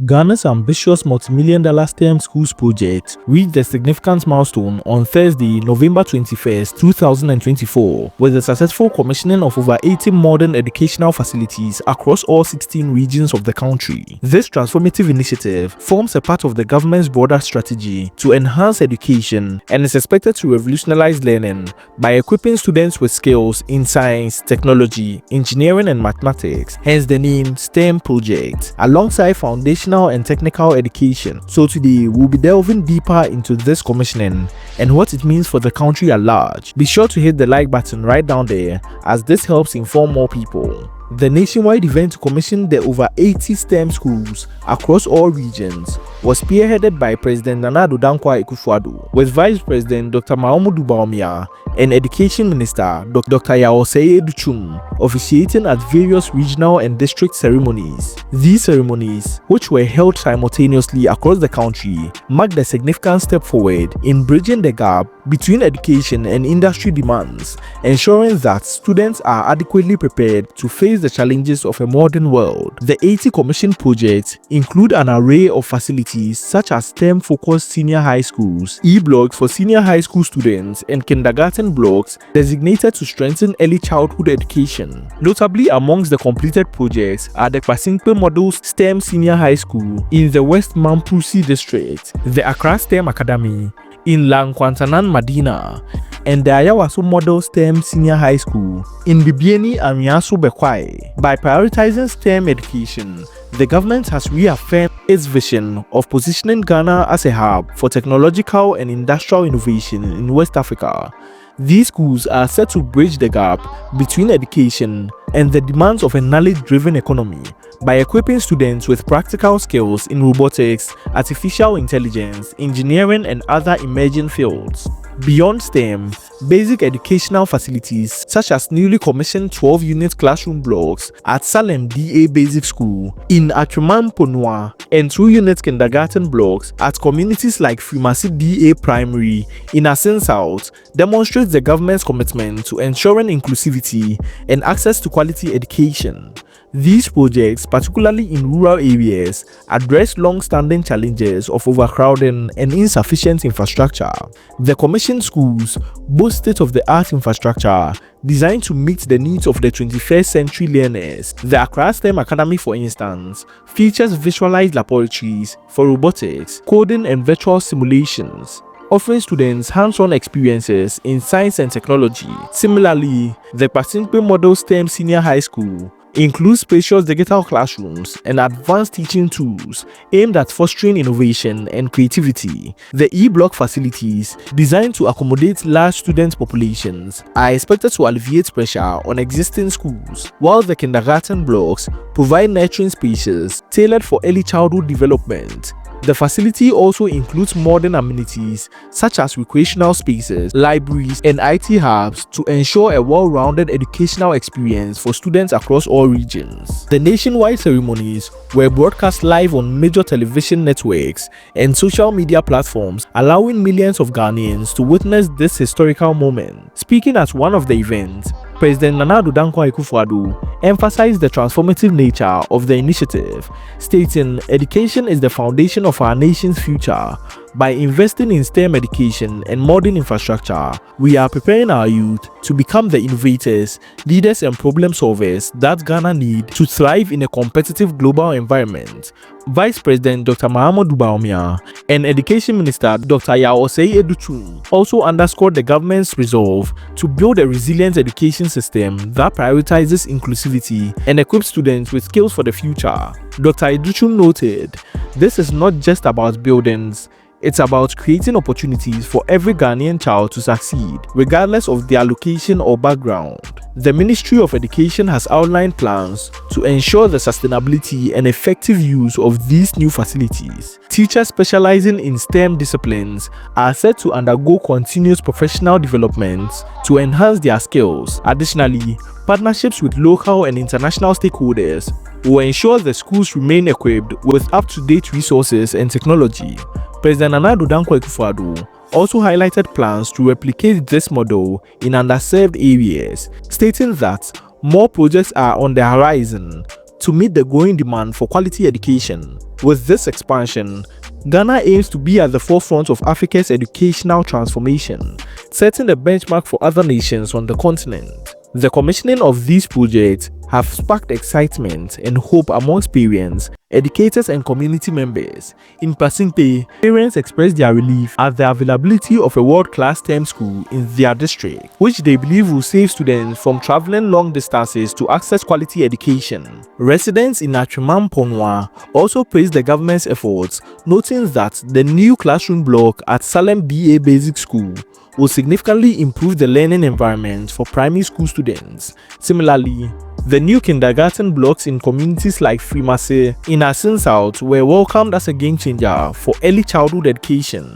Ghana's ambitious multi-million-dollar STEM Schools project reached a significant milestone on Thursday, November 21, 2024, with the successful commissioning of over 80 modern educational facilities across all 16 regions of the country. This transformative initiative forms a part of the government's broader strategy to enhance education and is expected to revolutionize learning by equipping students with skills in science, technology, engineering, and mathematics, hence the name STEM project, alongside foundational and technical education. So today we'll be delving deeper into this commissioning and what it means for the country at large. Be sure to hit the like button right down there, as this helps inform more people. The nationwide event to commission the over 80 STEM schools across all regions was spearheaded by President Nana Addo Dankwa Akufo-Addo, with Vice President Dr. Mahamudu Bawumia and Education Minister Dr. Yaoseye Educhum officiating at various regional and district ceremonies. These ceremonies, which were held simultaneously across the country, marked a significant step forward in bridging the gap between education and industry demands, ensuring that students are adequately prepared to face the challenges of a modern world. The 80 commissioned projects include an array of facilities such as STEM-focused senior high schools, E-blocks for senior high school students, and kindergarten blocks designated to strengthen early childhood education. Notably amongst the completed projects are the Kwasinkwe Model STEM Senior High School in the West Mamprusi district, the Accra STEM Academy in Lankwantanan Madina, and the Ayawaso Model STEM Senior High School in Bibiani and Miaso Bekwai. By prioritizing STEM education, the government has reaffirmed its vision of positioning Ghana as a hub for technological and industrial innovation in West Africa. These schools are set to bridge the gap between education and the demands of a knowledge-driven economy by equipping students with practical skills in robotics, artificial intelligence, engineering, and other emerging fields. Beyond STEM, basic educational facilities such as newly commissioned 12-unit classroom blocks at Salem DA Basic School in Atwemam Ponua and 2-unit kindergarten blocks at communities like Frimasi DA Primary in Asin South demonstrates the government's commitment to ensuring inclusivity and access to quality education. These projects, particularly in rural areas, address long-standing challenges of overcrowding and insufficient infrastructure. The commissioned schools boast state-of-the-art infrastructure designed to meet the needs of the 21st century learners. The Accra STEM Academy, for instance, features visualized laboratories for robotics, coding, and virtual simulations, offering students hands-on experiences in science and technology. Similarly, the Kwasinkwe Model STEM Senior High School includes spacious digital classrooms and advanced teaching tools aimed at fostering innovation and creativity. The E-block facilities, designed to accommodate large student populations, are expected to alleviate pressure on existing schools, while the kindergarten blocks provide nurturing spaces tailored for early childhood development. The facility also includes modern amenities such as recreational spaces, libraries, and IT hubs to ensure a well-rounded educational experience for students across all regions. The nationwide ceremonies were broadcast live on major television networks and social media platforms, allowing millions of Ghanaians to witness this historical moment. Speaking at one of the events, President Nana Addo Dankwa Akufo-Addo emphasized the transformative nature of the initiative, stating, "Education is the foundation of our nation's future. By investing in STEM education and modern infrastructure, we are preparing our youth to become the innovators, leaders, and problem solvers that Ghana needs to thrive in a competitive global environment." Vice President Dr. Mahamudu Bawumia and Education Minister Dr. Yaoseye Educhum also underscored the government's resolve to build a resilient education system that prioritizes inclusivity and equips students with skills for the future. Dr. Educhum noted, "This is not just about buildings. It's about creating opportunities for every Ghanaian child to succeed, regardless of their location or background." The Ministry of Education has outlined plans to ensure the sustainability and effective use of these new facilities. Teachers specializing in STEM disciplines are set to undergo continuous professional development to enhance their skills. Additionally, partnerships with local and international stakeholders will ensure the schools remain equipped with up-to-date resources and technology. President Nana Addo Dankwa Akufo-Addo also highlighted plans to replicate this model in underserved areas, stating that more projects are on the horizon to meet the growing demand for quality education. With this expansion, Ghana aims to be at the forefront of Africa's educational transformation, setting the benchmark for other nations on the continent. The commissioning of these projects have sparked excitement and hope amongst parents, educators and community members. In Pasinte, parents expressed their relief at the availability of a world-class STEM school in their district, which they believe will save students from traveling long distances to access quality education. Residents in Atwimam-Ponwa also praised the government's efforts, noting that the new classroom block at Salem BA Basic School will significantly improve the learning environment for primary school students. Similarly, the new kindergarten blocks in communities like Frimase in Asin South were welcomed as a game changer for early childhood education.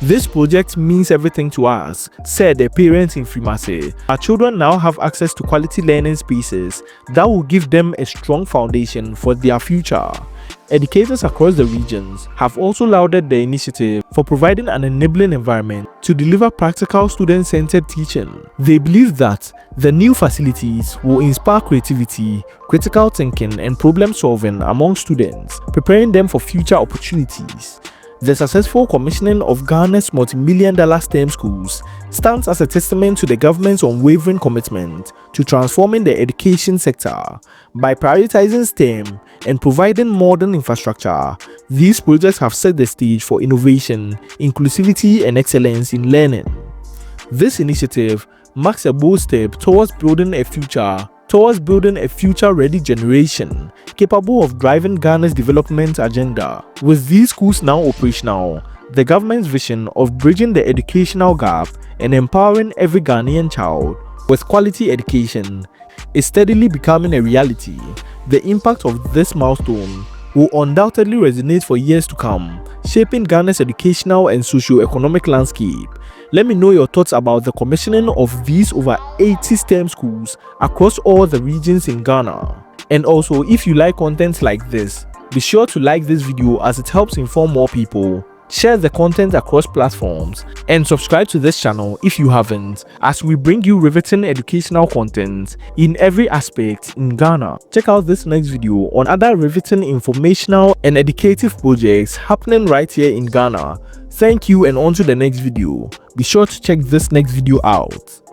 "This project means everything to us," said the parents in Frimase. "Our children now have access to quality learning spaces that will give them a strong foundation for their future." Educators across the regions have also lauded the initiative for providing an enabling environment to deliver practical student-centered teaching. They believe that the new facilities will inspire creativity, critical thinking, and problem-solving among students, preparing them for future opportunities. The successful commissioning of Ghana's multi-million-dollar STEM schools stands as a testament to the government's unwavering commitment to transforming the education sector. By prioritizing STEM and providing modern infrastructure, these projects have set the stage for innovation, inclusivity, and excellence in learning. This initiative marks a bold step towards building a future-ready generation capable of driving Ghana's development agenda. With these schools now operational, the government's vision of bridging the educational gap and empowering every Ghanaian child with quality education is steadily becoming a reality. The impact of this milestone will undoubtedly resonate for years to come, shaping Ghana's educational and socio-economic landscape. Let me know your thoughts about the commissioning of these over 80 STEM schools across all the regions in Ghana. And also, if you like content like this, be sure to like this video as it helps inform more people, share the content across platforms, and subscribe to this channel if you haven't, as we bring you riveting educational content in every aspect in Ghana. Check out this next video on other riveting informational and educative projects happening right here in Ghana. Thank you, and on to the next video. Be sure to check this next video out.